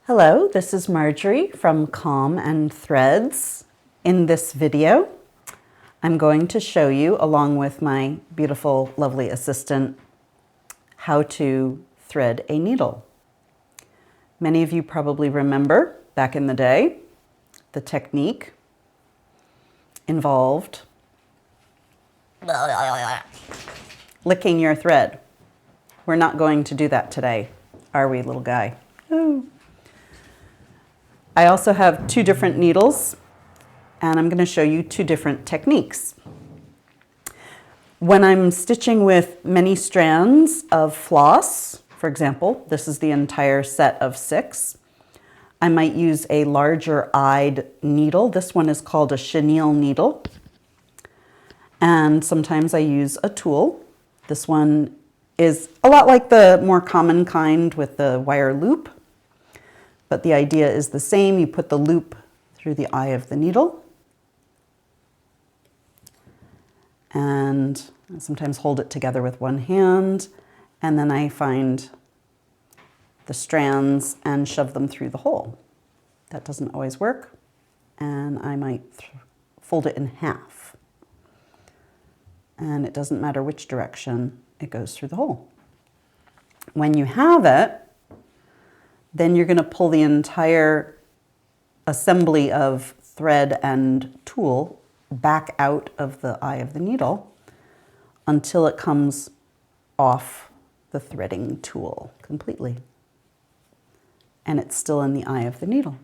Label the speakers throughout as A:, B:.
A: Hello, this is Marjorie from Calm and Threads. In this video, I'm going to show you, along with my beautiful, lovely assistant, how to thread a needle. Many of you probably remember back in the day, the technique involved licking your thread. We're not going to do that today, are we, little guy? Ooh. I also have two different needles, and I'm going to show you two different techniques. When I'm stitching with many strands of floss, for example, this is the entire set of 6, I might use a larger eyed needle. This one is called a chenille needle. And sometimes I use a tool. This one is a lot like the more common kind with the wire loop. But the idea is the same. You put the loop through the eye of the needle and sometimes hold it together with one hand, and then I find the strands and shove them through the hole. That doesn't always work, and I might fold it in half. And it doesn't matter which direction it goes through the hole. When you have it, then you're going to pull the entire assembly of thread and tool back out of the eye of the needle until it comes off the threading tool completely. And it's still in the eye of the needle.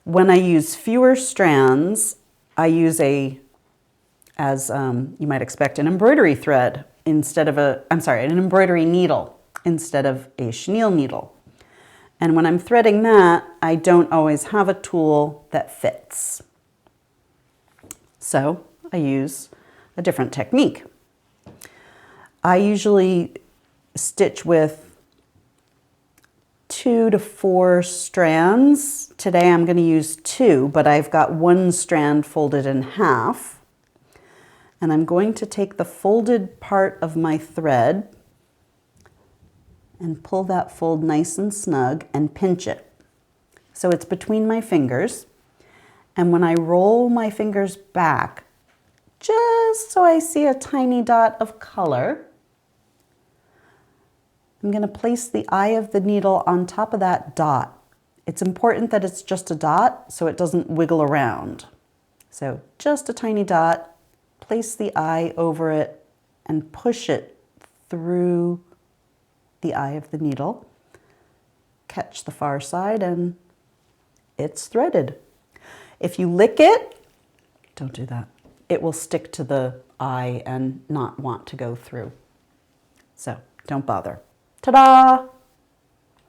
A: When I use fewer strands, I use as you might expect, an embroidery thread instead of an embroidery needle instead of a chenille needle. And when I'm threading that, I don't always have a tool that fits. So I use a different technique. I usually stitch with 2 to 4 strands. Today I'm going to use 2, but I've got one strand folded in half. And I'm going to take the folded part of my thread and pull that fold nice and snug and pinch it. So it's between my fingers. And when I roll my fingers back, just so I see a tiny dot of color, I'm going to place the eye of the needle on top of that dot. It's important that it's just a dot so it doesn't wiggle around. So just a tiny dot, place the eye over it and push it through the eye of the needle, catch the far side, and it's threaded. If you lick it, don't do that. It will stick to the eye and not want to go through. So don't bother. Ta-da!